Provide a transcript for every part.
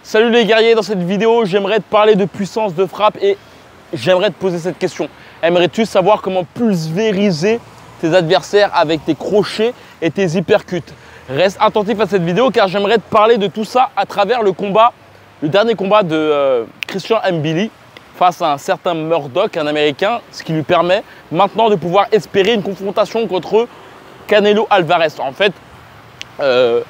Salut les guerriers, dans cette vidéo, j'aimerais te parler de puissance de frappe et j'aimerais te poser cette question. Aimerais-tu savoir comment pulvériser tes adversaires avec tes crochets et tes uppercuts? Reste attentif à cette vidéo car j'aimerais te parler de tout ça à travers le dernier combat de Christian Mbili face à un certain Murdoch, un Américain, ce qui lui permet maintenant de pouvoir espérer une confrontation contre Canelo Alvarez. En fait,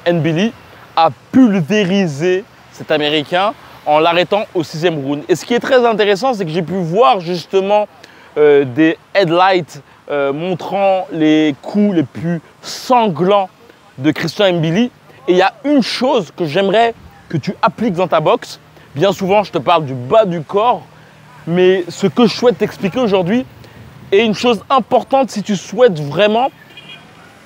Mbili a pulvérisé cet Américain en l'arrêtant au 6e round. Et ce qui est très intéressant, c'est que j'ai pu voir justement des headlights montrant les coups les plus sanglants de Christian Mbili. Et il y a une chose que j'aimerais que tu appliques dans ta boxe. Bien souvent, je te parle du bas du corps, mais ce que je souhaite t'expliquer aujourd'hui est une chose importante si tu souhaites vraiment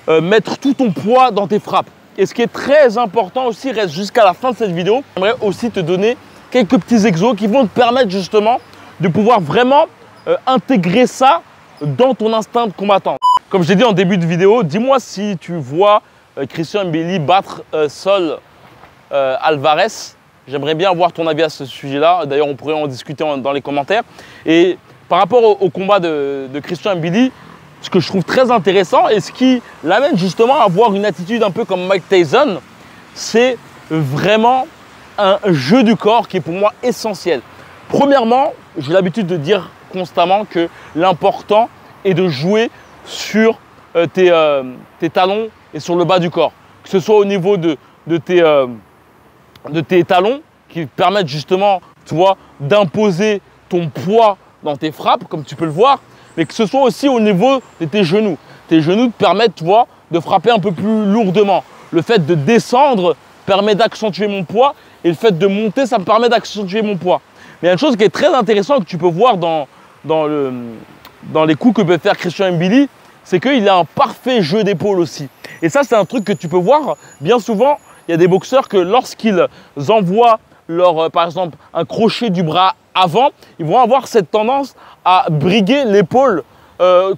mettre tout ton poids dans tes frappes. Et ce qui est très important aussi, reste jusqu'à la fin de cette vidéo, j'aimerais aussi te donner quelques petits exos qui vont te permettre justement de pouvoir vraiment intégrer ça dans ton instinct de combattant. Comme je l'ai dit en début de vidéo, dis-moi si tu vois Christian Mbili battre Saul Alvarez. J'aimerais bien avoir ton avis à ce sujet-là. D'ailleurs, on pourrait en discuter dans les commentaires. Et par rapport au combat de Christian Mbili, ce que je trouve très intéressant et ce qui l'amène justement à avoir une attitude un peu comme Mike Tyson, c'est vraiment un jeu du corps qui est pour moi essentiel. Premièrement, j'ai l'habitude de dire constamment que l'important est de jouer sur tes talons et sur le bas du corps. Que ce soit au niveau de tes talons qui permettent justement, tu vois, d'imposer ton poids dans tes frappes, comme tu peux le voir, mais que ce soit aussi au niveau de tes genoux. Tes genoux te permettent, tu vois, de frapper un peu plus lourdement. Le fait de descendre permet d'accentuer mon poids et le fait de monter, ça me permet d'accentuer mon poids. Mais il y a une chose qui est très intéressante que tu peux voir dans les coups que peut faire Christian Mbili, c'est qu'il a un parfait jeu d'épaule aussi. Et ça, c'est un truc que tu peux voir bien souvent. Il y a des boxeurs que lorsqu'ils envoient par exemple, un crochet du bras avant, ils vont avoir cette tendance à briguer l'épaule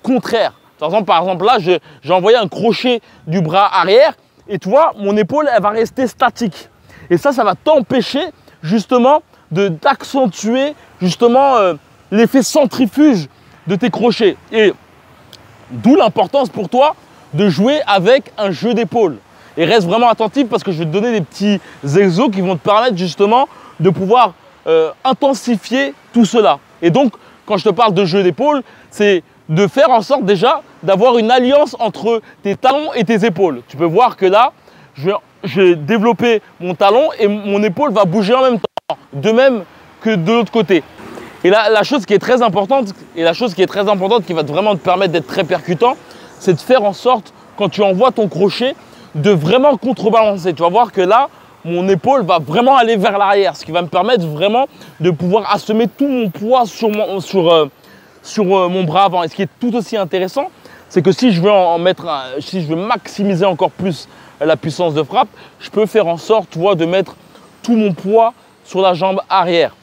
contraire. Par exemple, là, j'ai envoyé un crochet du bras arrière et tu vois, mon épaule, elle va rester statique. Et ça va t'empêcher justement d'accentuer justement l'effet centrifuge de tes crochets. Et d'où l'importance pour toi de jouer avec un jeu d'épaule. Et reste vraiment attentif parce que je vais te donner des petits exos qui vont te permettre justement de pouvoir intensifier tout cela. Et donc, quand je te parle de jeu d'épaule, c'est de faire en sorte déjà d'avoir une alliance entre tes talons et tes épaules. Tu peux voir que là, je vais développer mon talon et mon épaule va bouger en même temps. De même que de l'autre côté. Et là, la chose qui est très importante, qui va vraiment te permettre d'être très percutant, c'est de faire en sorte, quand tu envoies ton crochet, de vraiment contrebalancer. Tu vas voir que là, mon épaule va vraiment aller vers l'arrière, ce qui va me permettre vraiment de pouvoir assommer tout mon poids sur mon bras avant. Et ce qui est tout aussi intéressant, c'est que si je veux maximiser encore plus la puissance de frappe, je peux faire en sorte, tu vois, de mettre tout mon poids sur la jambe arrière.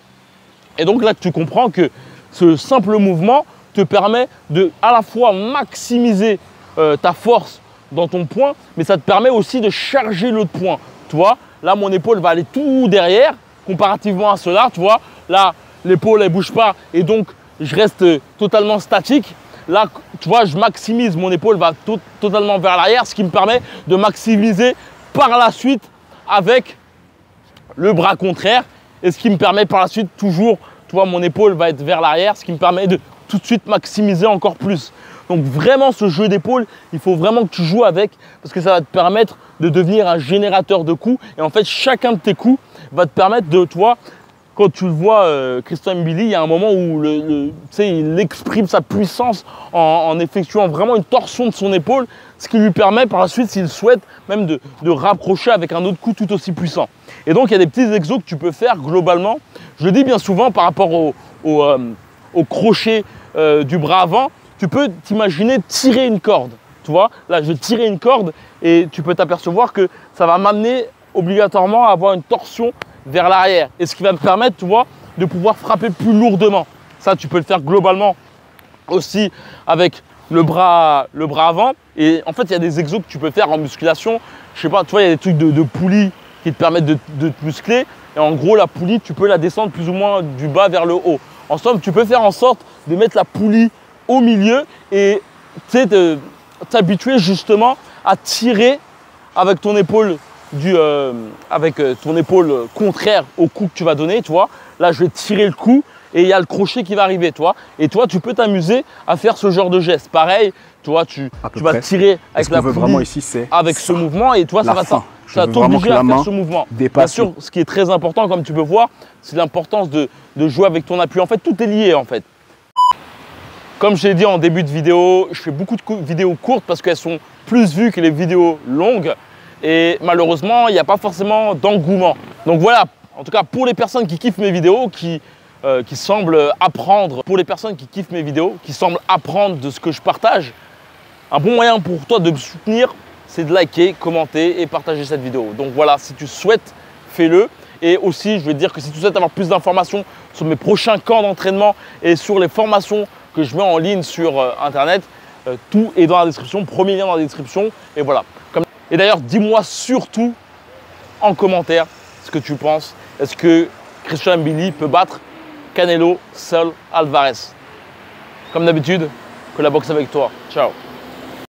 Et donc là, tu comprends que ce simple mouvement te permet de à la fois maximiser ta force dans ton poing, mais ça te permet aussi de charger l'autre poing. Tu vois, là, mon épaule va aller tout derrière, comparativement à cela. Tu vois, là, l'épaule, elle ne bouge pas et donc, je reste totalement statique. Là, tu vois, je maximise, mon épaule va totalement vers l'arrière, ce qui me permet de maximiser par la suite avec le bras contraire et ce qui me permet par la suite toujours, tu vois, mon épaule va être vers l'arrière, ce qui me permet de tout de suite maximiser encore plus. Donc vraiment ce jeu d'épaule, il faut vraiment que tu joues avec parce que ça va te permettre de devenir un générateur de coups. Et en fait, chacun de tes coups va te permettre de, toi, quand tu le vois, Christian Mbili, il y a un moment où il exprime sa puissance en effectuant vraiment une torsion de son épaule, ce qui lui permet par la suite, s'il souhaite, même de rapprocher avec un autre coup tout aussi puissant. Et donc, il y a des petits exos que tu peux faire globalement. Je le dis bien souvent par rapport au crochet du bras avant, tu peux t'imaginer tirer une corde. Tu vois, là, je vais tirer une corde et tu peux t'apercevoir que ça va m'amener obligatoirement à avoir une torsion vers l'arrière. Et ce qui va me permettre, tu vois, de pouvoir frapper plus lourdement. Ça, tu peux le faire globalement aussi avec le bras avant. Et en fait, il y a des exos que tu peux faire en musculation. Je sais pas, tu vois, il y a des trucs de poulie qui te permettent de te muscler. Et en gros, la poulie, tu peux la descendre plus ou moins du bas vers le haut. En somme, tu peux faire en sorte de mettre la poulie au milieu et t'habituer justement à tirer avec ton épaule contraire au coup que tu vas donner, tu vois. Là, je vais tirer le coup et il y a le crochet qui va arriver, tu vois. Et toi, tu peux t'amuser à faire ce genre de geste. Pareil, tu vois, tu vas tirer avec la poulie vraiment ici, avec ce mouvement et toi, ça va t'obliger à faire ce mouvement. Bien sûr, ce qui est très important, comme tu peux voir, c'est l'importance de jouer avec ton appui. En fait, tout est lié, en fait. Comme je l'ai dit en début de vidéo, je fais beaucoup de vidéos courtes parce qu'elles sont plus vues que les vidéos longues. Et malheureusement, il n'y a pas forcément d'engouement. Donc voilà, en tout cas, pour les personnes qui kiffent mes vidéos, qui semblent apprendre, pour les personnes qui kiffent mes vidéos, qui semblent apprendre de ce que je partage, un bon moyen pour toi de me soutenir, c'est de liker, commenter et partager cette vidéo. Donc voilà, si tu souhaites, fais-le. Et aussi, je veux te dire que si tu souhaites avoir plus d'informations sur mes prochains camps d'entraînement et sur les formations que je mets en ligne sur Internet, tout est dans la description, premier lien dans la description. Et voilà. Et d'ailleurs, dis-moi surtout en commentaire ce que tu penses. Est-ce que Christian Mbili peut battre Canelo Saul Alvarez? Comme d'habitude, que la boxe avec toi. Ciao.